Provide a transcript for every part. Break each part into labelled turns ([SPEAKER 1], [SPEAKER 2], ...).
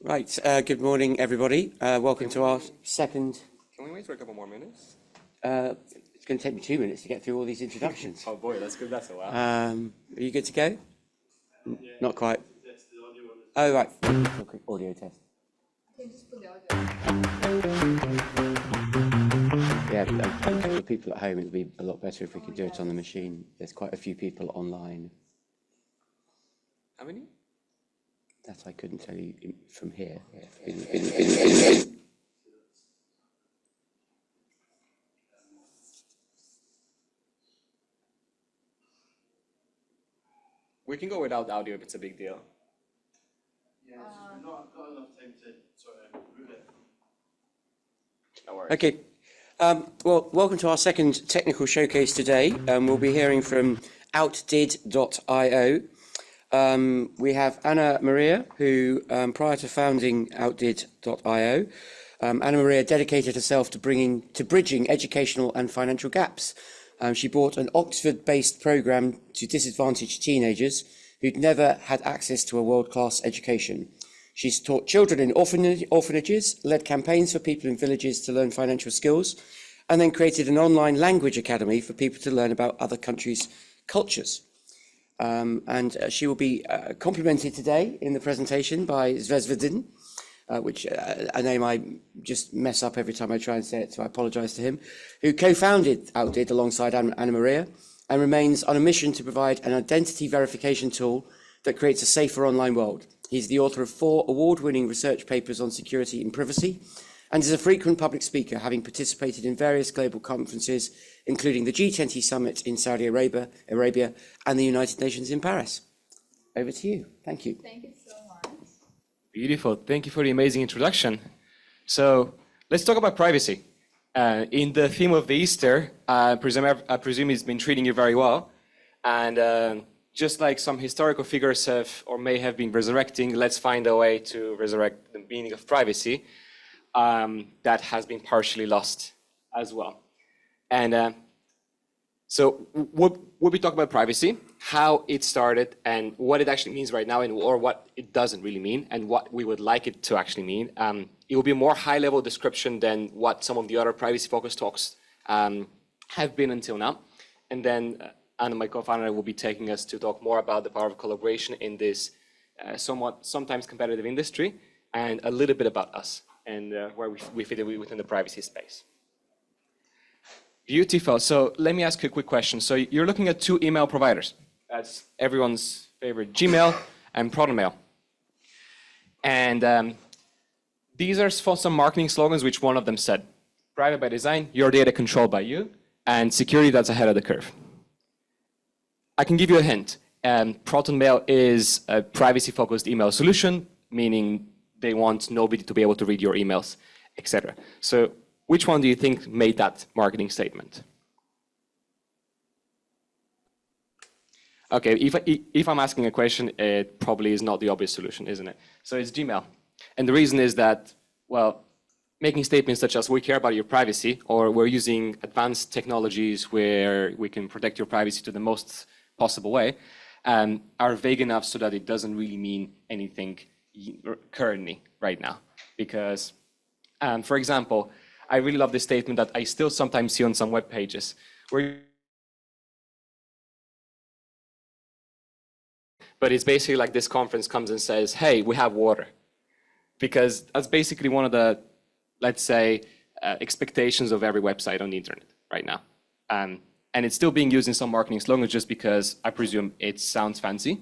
[SPEAKER 1] Right, good morning, everybody. Welcome to our second...
[SPEAKER 2] Can we wait for a couple more minutes?
[SPEAKER 1] It's going to take me 2 minutes to get through all these introductions.
[SPEAKER 2] Oh boy, that's good. That's a while.
[SPEAKER 1] Are you good to go? Not quite. Oh, right. Okay, audio test. Yeah, for people at home, it would be a lot better if we could do it on the machine. There's quite a few people online.
[SPEAKER 2] How many?
[SPEAKER 1] That I couldn't tell you from here.
[SPEAKER 2] We can go without audio if it's a big deal.
[SPEAKER 3] Yeah, not enough time to sort of root it.
[SPEAKER 2] No worries.
[SPEAKER 1] Okay. Well, welcome to our second technical showcase today. We'll be hearing from outdid.io. We have Ana-Maria, who, prior to founding outdid.io, Ana-Maria dedicated herself to bridging educational and financial gaps. She brought an Oxford-based program to disadvantaged teenagers who'd never had access to a world-class education. She's taught children in orphanages, led campaigns for people in villages to learn financial skills, and then created an online language academy for people to learn about other countries' cultures. And she will be complimented today in the presentation by Zvezvedin, which a name I just mess up every time I try and say it, so I apologise to him, who co-founded Outdid alongside Ana-Maria and remains on a mission to provide an identity verification tool that creates a safer online world. He's the author of 4 award-winning research papers on security and privacy, and is a frequent public speaker, having participated in various global conferences, including the G20 Summit in Saudi Arabia and the United Nations in Paris. Over to you. Thank you.
[SPEAKER 4] Thank you so much.
[SPEAKER 2] Beautiful. Thank you for the amazing introduction. So let's talk about privacy. In the theme of the Easter, I presume it's been treating you very well. And just like some historical figures have or may have been resurrecting, let's find a way to resurrect the meaning of privacy that has been partially lost as well. And so we'll be talking about privacy, how it started and what it actually means right now, or what it doesn't really mean and what we would like it to actually mean. It will be a more high-level description than what some of the other privacy-focused talks have been until now. And then Ana, my co-founder, will be taking us to talk more about the power of collaboration in this sometimes competitive industry, and a little bit about us and where we fit within the privacy space. Beautiful. So let me ask you a quick question. So you're looking at 2 email providers. That's everyone's favorite, Gmail and ProtonMail. And these are for some marketing slogans, which one of them said, private by design, your data controlled by you, and security that's ahead of the curve. I can give you a hint. ProtonMail is a privacy-focused email solution, meaning they want nobody to be able to read your emails, etc. So which one do you think made that marketing statement? Okay, if I'm asking a question, it probably is not the obvious solution, isn't it? So it's Gmail. And the reason is that, well, making statements such as we care about your privacy, or we're using advanced technologies where we can protect your privacy to the most possible way, are vague enough so that it doesn't really mean anything currently right now. Because, for example, I really love this statement that I still sometimes see on some web pages where, but it's basically like this conference comes and says, hey, we have water. Because that's basically one of the, let's say, expectations of every website on the internet right now. And it's still being used in some marketing slogans just because I presume it sounds fancy.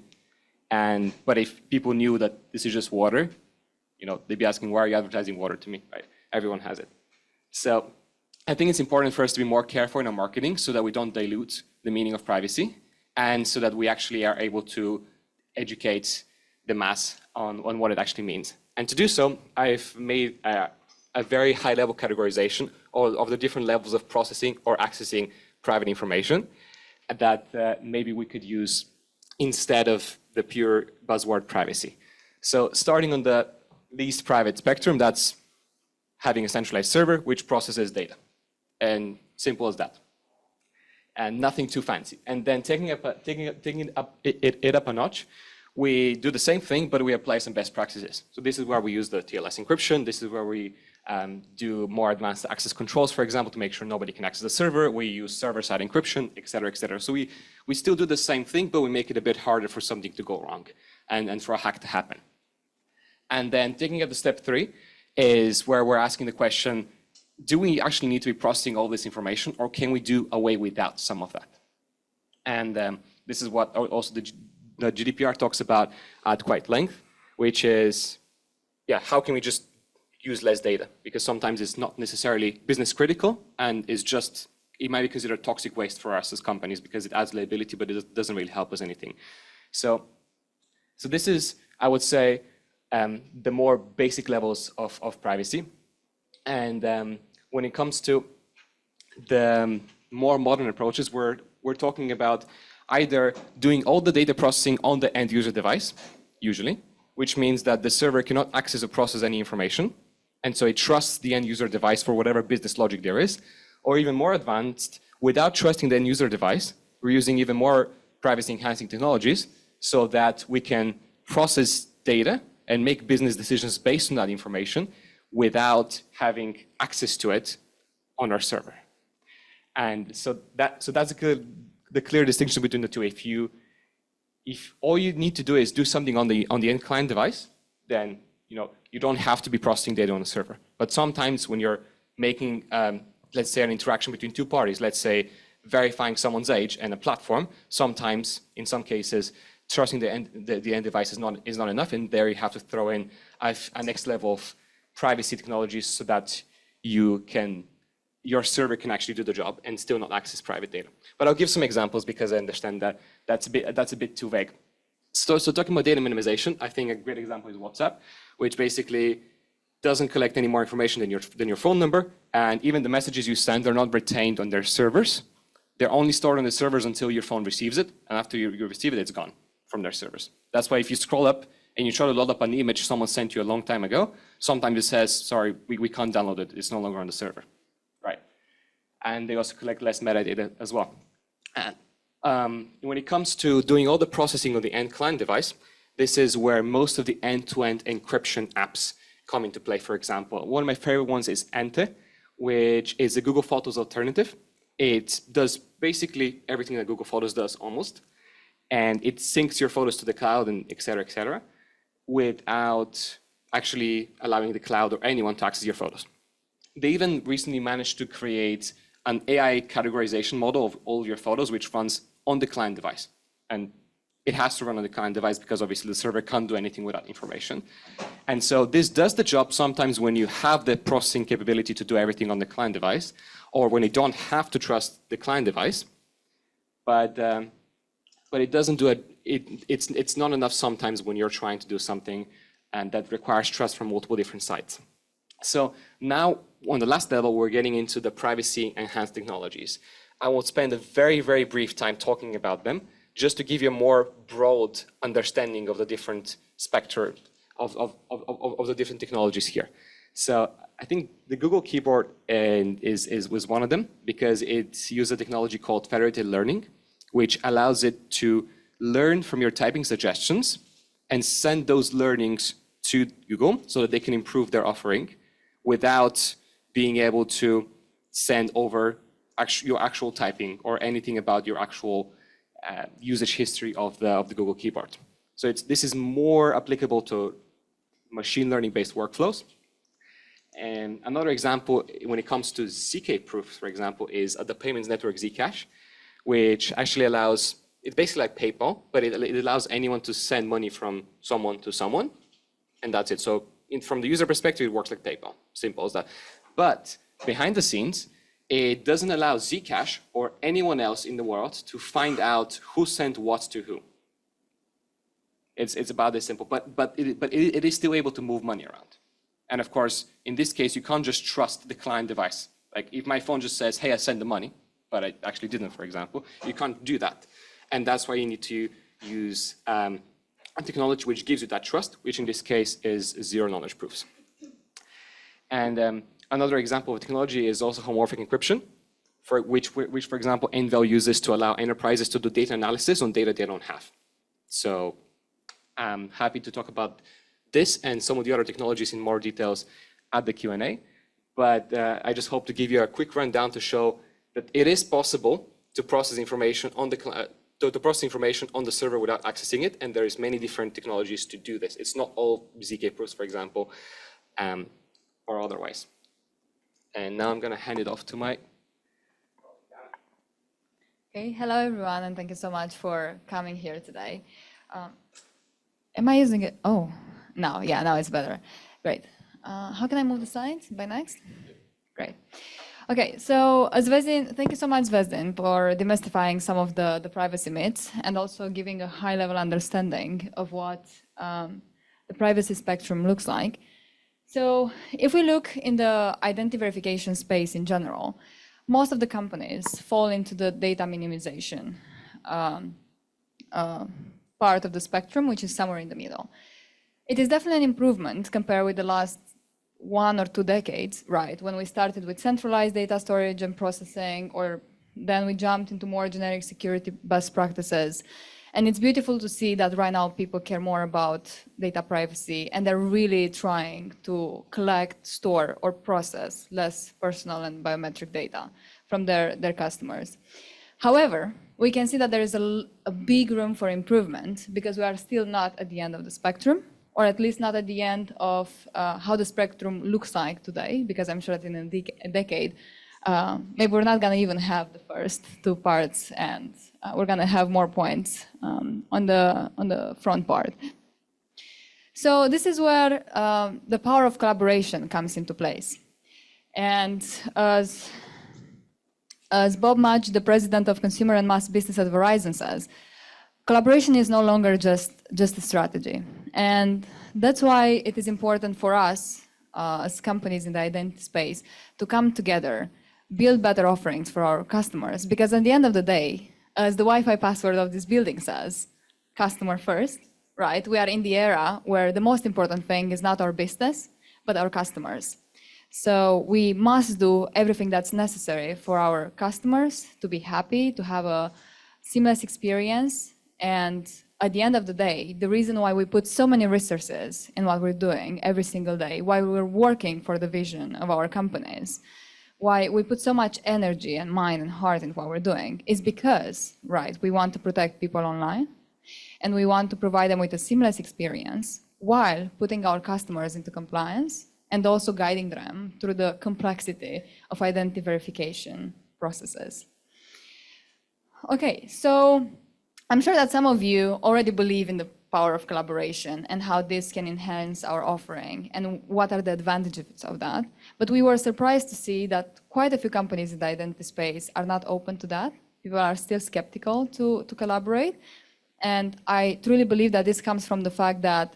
[SPEAKER 2] But if people knew that this is just water, they'd be asking, why are you advertising water to me, right? Everyone has it. So I think it's important for us to be more careful in our marketing so that we don't dilute the meaning of privacy, and so that we actually are able to educate the mass on what it actually means. And to do so, I've made a very high-level categorization of the different levels of processing or accessing private information that maybe we could use instead of the pure buzzword privacy. So starting on the least private spectrum, that's having a centralized server which processes data. And simple as that. And nothing too fancy. And then taking it up a notch, we do the same thing, but we apply some best practices. So this is where we use the TLS encryption. This is where we do more advanced access controls, for example, to make sure nobody can access the server. We use server-side encryption, et cetera, et cetera. So we still do the same thing, but we make it a bit harder for something to go wrong and for a hack to happen. And then taking it to step 3 is where we're asking the question, do we actually need to be processing all this information, or can we do away without some of that? And this is what also the GDPR talks about at quite length, which is, yeah, how can we just use less data? Because sometimes it's not necessarily business critical, and it might be considered toxic waste for us as companies because it adds liability, but it doesn't really help us anything. So this is, I would say, the more basic levels of privacy. And when it comes to the more modern approaches, we're talking about either doing all the data processing on the end user device, usually, which means that the server cannot access or process any information, and so it trusts the end user device for whatever business logic there is. Or even more advanced, without trusting the end user device, we're using even more privacy enhancing technologies so that we can process data and make business decisions based on that information without having access to it on our server. And so that's the clear distinction between the two. If all you need to do is do something on the end client device, then you don't have to be processing data on the server. But sometimes when you're making, let's say, an interaction between two parties, let's say verifying someone's age and a platform, sometimes, in some cases, trusting the end device is not enough, and there you have to throw in a next level of privacy technologies so that your server can actually do the job and still not access private data. But I'll give some examples because I understand that that's a bit too vague. So talking about data minimization, I think a great example is WhatsApp, which basically doesn't collect any more information than your phone number, and even the messages you send are not retained on their servers. They're only stored on the servers until your phone receives it, and after you receive it, it's gone from their servers. That's why if you scroll up and you try to load up an image someone sent you a long time ago, sometimes it says, sorry, we can't download it, it's no longer on the server. Right. And they also collect less metadata as well. And when it comes to doing all the processing on the end client device, this is where most of the end-to-end encryption apps come into play. For example, one of my favorite ones is Ente, which is a Google Photos alternative. It does basically everything that Google Photos does almost, and it syncs your photos to the cloud and et cetera, without actually allowing the cloud or anyone to access your photos. They even recently managed to create an AI categorization model of all your photos, which runs on the client device. And it has to run on the client device because obviously the server can't do anything without information. And so this does the job sometimes when you have the processing capability to do everything on the client device, or when you don't have to trust the client device. But it doesn't do it. It's not enough sometimes when you're trying to do something and that requires trust from multiple different sides. So now on the last level, we're getting into the privacy enhanced technologies. I will spend a very, very brief time talking about them, just to give you a more broad understanding of the different spectrum of the different technologies here. So I think the Google keyboard was one of them because it uses a technology called federated learning, which allows it to learn from your typing suggestions and send those learnings to Google so that they can improve their offering without being able to send over your actual typing or anything about your actual usage history of the Google keyboard. So this is more applicable to machine learning based workflows. And another example when it comes to ZK proofs, for example, is the payments network Zcash, which actually allows, it's basically like PayPal, but it allows anyone to send money from someone to someone, and that's it. So from the user perspective, it works like PayPal, simple as that. But behind the scenes, it doesn't allow Zcash or anyone else in the world to find out who sent what to who. It's about this simple, but it is still able to move money around. And of course, in this case, you can't just trust the client device. Like if my phone just says, hey, I sent the money, but I actually didn't, for example, you can't do that. And that's why you need to use a technology which gives you that trust, which in this case is zero knowledge proofs. And another example of technology is also homomorphic encryption, which for example, Envel uses to allow enterprises to do data analysis on data they don't have. So I'm happy to talk about this and some of the other technologies in more details at the Q&A. But I just hope to give you a quick rundown to show that it is possible to process information on the to process information on the server without accessing it, and there is many different technologies to do this. It's not all ZK proofs, for example, or otherwise. And now I'm going to hand it off to my.
[SPEAKER 4] Okay, hello everyone, and thank you so much for coming here today. Am I using it? Oh, no, yeah, now it's better. Great. How can I move the slides by next? Great. Okay, so as Vesdin, thank you so much, Vesdin, for demystifying some of the privacy myths and also giving a high-level understanding of what the privacy spectrum looks like. So if we look in the identity verification space in general, most of the companies fall into the data minimization part of the spectrum, which is somewhere in the middle. It is definitely an improvement compared with the last 1 or 2 decades, right? When we started with centralized data storage and processing, or then we jumped into more generic security best practices. And it's beautiful to see that right now people care more about data privacy, and they're really trying to collect, store, or process less personal and biometric data from their customers. However, we can see that there is a big room for improvement because we are still not at the end of the spectrum, or at least not at the end of how the spectrum looks like today, because I'm sure that in a decade, maybe we're not gonna even have the first 2 parts, and we're gonna have more points on the front part. So this is where the power of collaboration comes into place. And as Bob Mudge, the president of Consumer and Mass Business at Verizon says, collaboration is no longer just a strategy. And that's why it is important for us as companies in the identity space to come together, build better offerings for our customers, because at the end of the day, as the Wi-Fi password of this building says, customer first, right? We are in the era where the most important thing is not our business, but our customers. So we must do everything that's necessary for our customers to be happy, to have a seamless experience. And at the end of the day, the reason why we put so many resources in what we're doing every single day, why we're working for the vision of our companies, why we put so much energy and mind and heart in what we're doing, is because, right, we want to protect people online, and we want to provide them with a seamless experience while putting our customers into compliance and also guiding them through the complexity of identity verification processes. Okay, so I'm sure that some of you already believe in the power of collaboration and how this can enhance our offering and what are the advantages of that. But we were surprised to see that quite a few companies in the identity space are not open to that. People are still skeptical to collaborate. And I truly believe that this comes from the fact that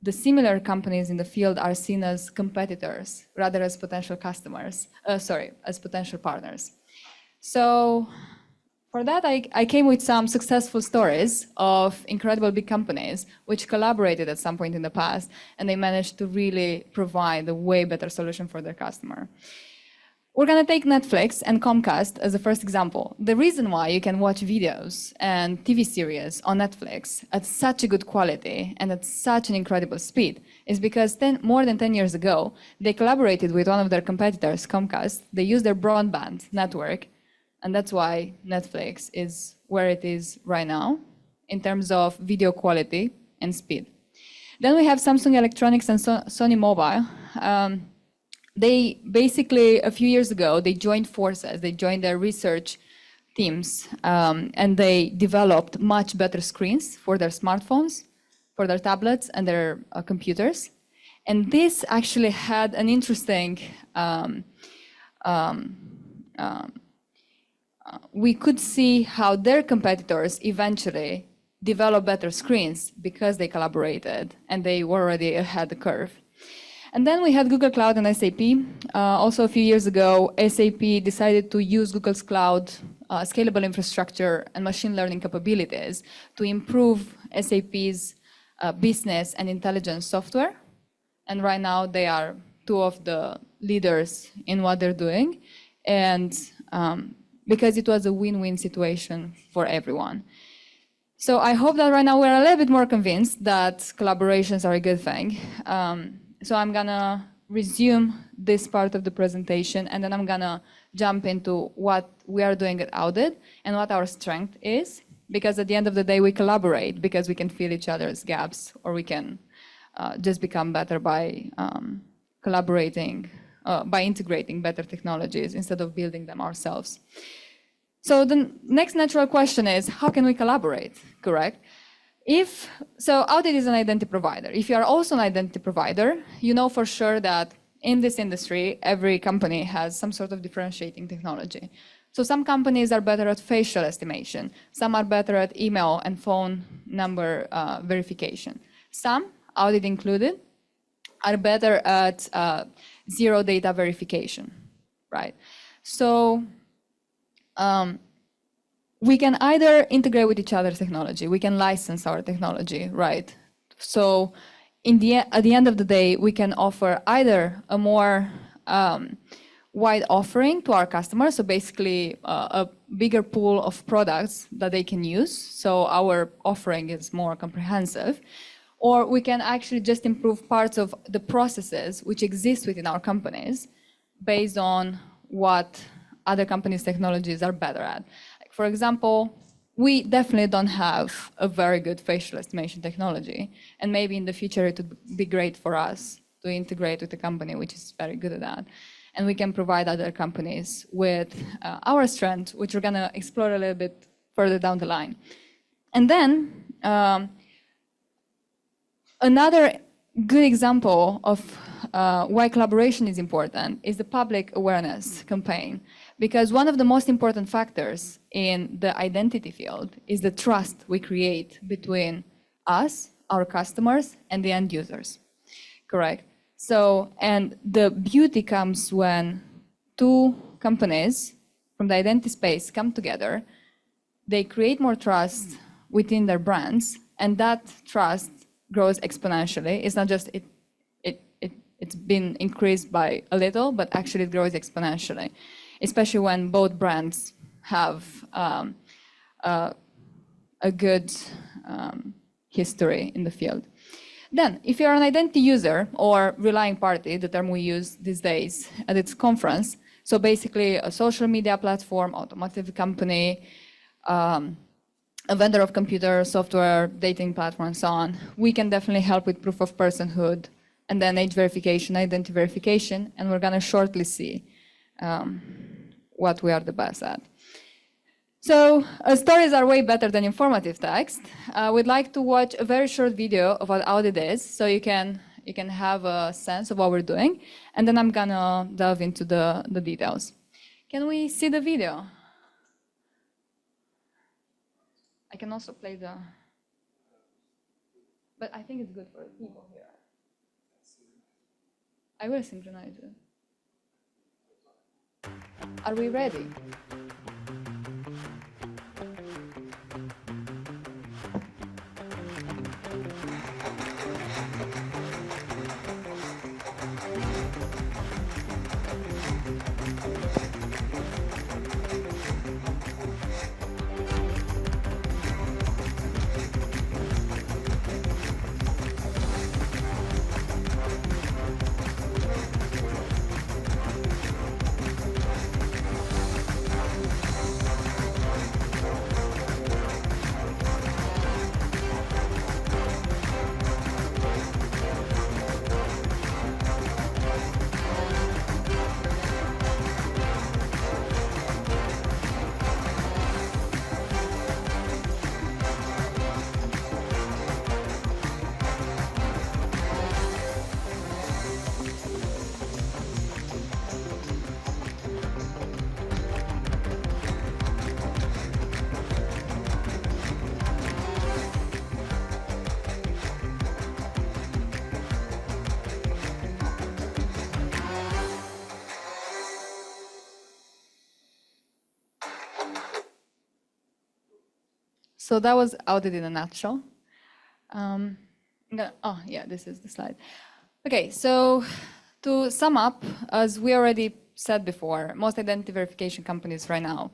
[SPEAKER 4] the similar companies in the field are seen as competitors rather as potential customers, as potential partners. So for that, I came with some successful stories of incredible big companies which collaborated at some point in the past, and they managed to really provide a way better solution for their customer. We're gonna take Netflix and Comcast as the first example. The reason why you can watch videos and TV series on Netflix at such a good quality and at such an incredible speed is because more than 10 years ago, they collaborated with one of their competitors, Comcast. They used their broadband network, and that's why Netflix is where it is right now in terms of video quality and speed. Then we have Samsung Electronics and Sony Mobile. They basically, a few years ago, they joined forces. They joined their research teams, and they developed much better screens for their smartphones, for their tablets, and their computers. And this actually had an interesting, we could see how their competitors eventually developed better screens because they collaborated and they were already ahead the curve. And then we had Google Cloud and SAP. Also a few years ago, SAP decided to use Google's cloud scalable infrastructure and machine learning capabilities to improve SAP's business and intelligence software. And right now they are 2 of the leaders in what they're doing. And because it was a win-win situation for everyone. So I hope that right now we're a little bit more convinced that collaborations are a good thing. So I'm gonna resume this part of the presentation, and then I'm gonna jump into what we are doing at Audit and what our strength is. Because at the end of the day, we collaborate because we can fill each other's gaps, or we can just become better by collaborating, by integrating better technologies instead of building them ourselves. So the next natural question is, how can we collaborate, correct? So Audit is an identity provider. If you are also an identity provider, you know for sure that in this industry, every company has some sort of differentiating technology. So some companies are better at facial estimation. Some are better at email and phone number verification. Some, Audit included, are better at zero data verification, right? So we can either integrate with each other's technology, we can license our technology, right? So at the end of the day, we can offer either a more wide offering to our customers, so basically a bigger pool of products that they can use, so our offering is more comprehensive, or we can actually just improve parts of the processes which exist within our companies based on what other companies' technologies are better at. Like, for example, we definitely don't have a very good facial estimation technology, and maybe in the future it would be great for us to integrate with a company which is very good at that. And we can provide other companies with our strength, which we're gonna explore a little bit further down the line. And then another good example of why collaboration is important is the public awareness campaign. Because one of the most important factors in the identity field is the trust we create between us, our customers, and the end users, correct? So, and the beauty comes when two companies from the identity space come together, they create more trust within their brands, and that trust grows exponentially. It's not just it's been increased by a little, but actually it grows exponentially, especially when both brands have a good history in the field. Then, if you're an identity user or relying party, the term we use these days at its conference, so basically a social media platform, automotive company, a vendor of computer, software, dating platform, and so on, we can definitely help with proof of personhood, and then age verification, identity verification, and we're gonna shortly see what we are the best at. So stories are way better than informative text. We'd like to watch a very short video of what Audit is, so you can have a sense of what we're doing, and then I'm gonna delve into the details. Can we see the video? I can also play but I think it's good for people here. I will synchronize it. Are we ready? So that was Audit in a nutshell. Oh, yeah, this is the slide. Okay, so to sum up, as we already said before, most identity verification companies right now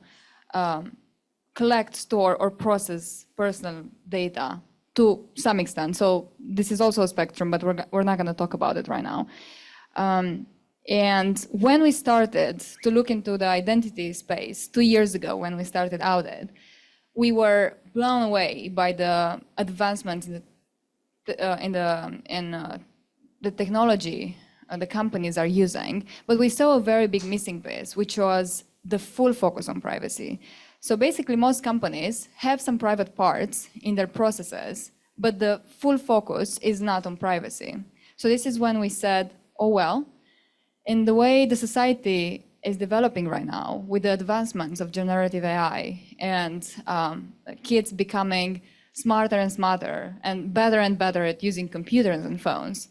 [SPEAKER 4] collect, store, or process personal data to some extent. So this is also a spectrum, but we're not going to talk about it right now. And when we started to look into the identity space 2 years ago, when we started Audit, we were blown away by the advancements in the technology the companies are using. But we saw a very big missing piece, which was the full focus on privacy. So basically, most companies have some private parts in their processes, but the full focus is not on privacy. So this is when we said, oh, well, in the way the society is developing right now, with the advancements of generative AI and kids becoming smarter and smarter and better at using computers and phones,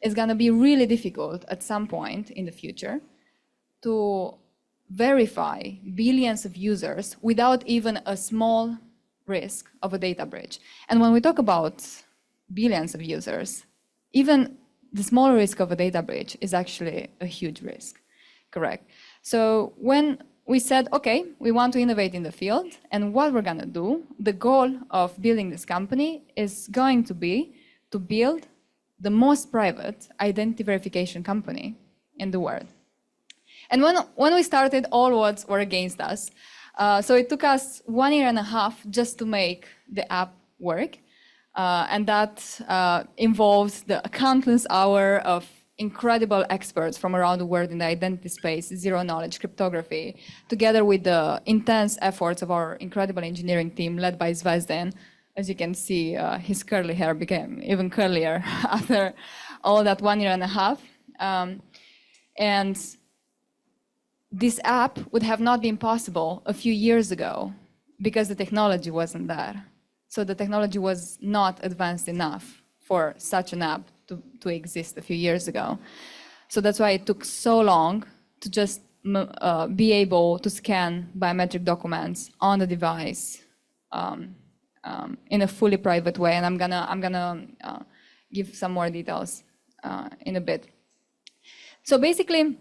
[SPEAKER 4] it's going to be really difficult at some point in the future to verify billions of users without even a small risk of a data breach. And when we talk about billions of users, even the small risk of a data breach is actually a huge risk, correct? So when we said, okay, we want to innovate in the field, and what we're gonna do, the goal of building this company is going to be to build the most private identity verification company in the world. And when we started, all odds were against us. So it took us 1.5 years just to make the app work. And that involves the countless hours of incredible experts from around the world in the identity space, zero-knowledge cryptography, together with the intense efforts of our incredible engineering team led by Zvezdan. As you can see, his curly hair became even curlier after all that 1.5 years. And this app would have not been possible a few years ago because the technology wasn't there. So the technology was not advanced enough for such an app to exist a few years ago. So that's why it took so long to just be able to scan biometric documents on the device in a fully private way. And I'm gonna give some more details in a bit. So basically,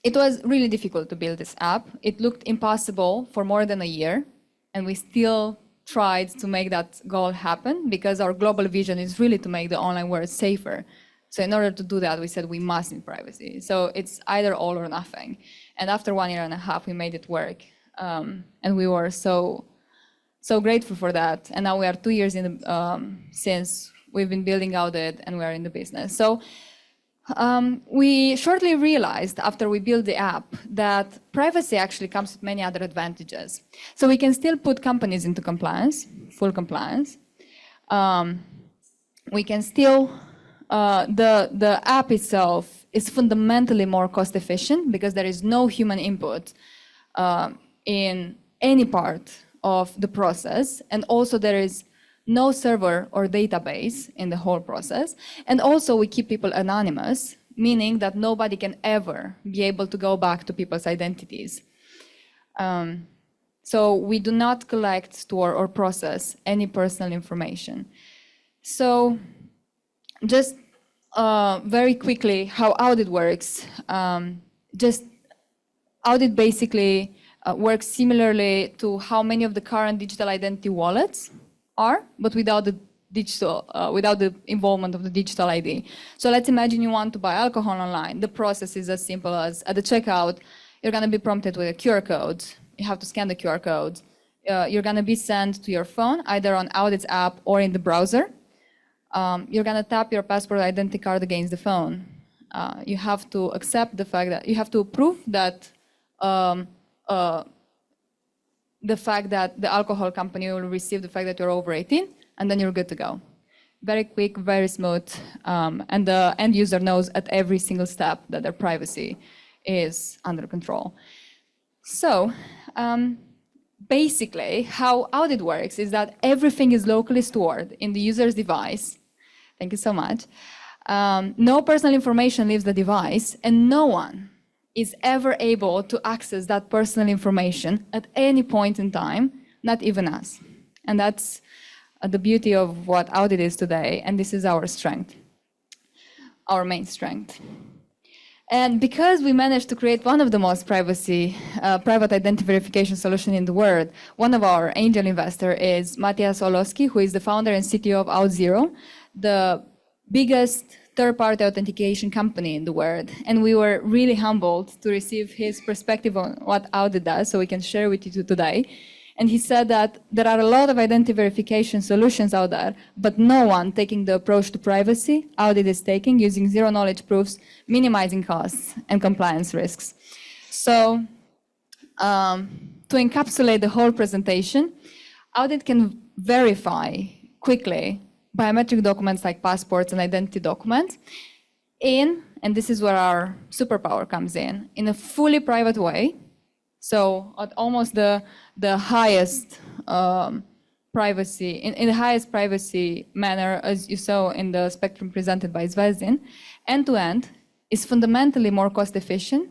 [SPEAKER 4] it was really difficult to build this app. It looked impossible for more than a year, and we still tried to make that goal happen because our global vision is really to make the online world safer. So in order to do that, we said we must need privacy. So it's either all or nothing. And after 1.5 years, we made it work. And we were so grateful for that. And now we are 2 years in since we've been building Audit and we are in the business. So we shortly realized after we built the app that privacy actually comes with many other advantages. So we can still put companies into compliance, full compliance. We can still, the app itself is fundamentally more cost efficient because there is no human input in any part of the process. And also there is no server or database in the whole process. And also we keep people anonymous, meaning that nobody can ever be able to go back to people's identities. So we do not collect, store, or process any personal information. So just very quickly, how Audit works. Audit basically works similarly to how many of the current digital identity wallets are, but without the digital, without the involvement of the digital ID. So let's imagine you want to buy alcohol online. The process is as simple as at the checkout, you're going to be prompted with a QR code. You have to scan the QR code. You're going to be sent to your phone, either on Audit's app or in the browser. You're going to tap your passport identity card against the phone. You have to accept the fact that you have to prove that the fact that the alcohol company will receive the fact that you're over 18, and then you're good to go. Very quick, very smooth, and the end user knows at every single step that their privacy is under control. So basically, how Audit works is that everything is locally stored in the user's device. Thank you so much. No personal information leaves the device, and no one is ever able to access that personal information at any point in time, not even us. And that's the beauty of what Audit is today, and this is our strength, our main strength. And because we managed to create one of the most private identity verification solution in the world, one of our angel investor is Matthias Oloski, who is the founder and CTO of OutZero, the biggest third-party authentication company in the world. And we were really humbled to receive his perspective on what Audit does, so we can share with you today. And he said that there are a lot of identity verification solutions out there, but no one taking the approach to privacy Audit is taking, using zero-knowledge proofs, minimizing costs and compliance risks. So to encapsulate the whole presentation, Audit can verify quickly biometric documents like passports and identity documents and this is where our superpower comes in a fully private way. So at almost the highest privacy, in the highest privacy manner, as you saw in the spectrum presented by Zvezdin, end-to-end is fundamentally more cost efficient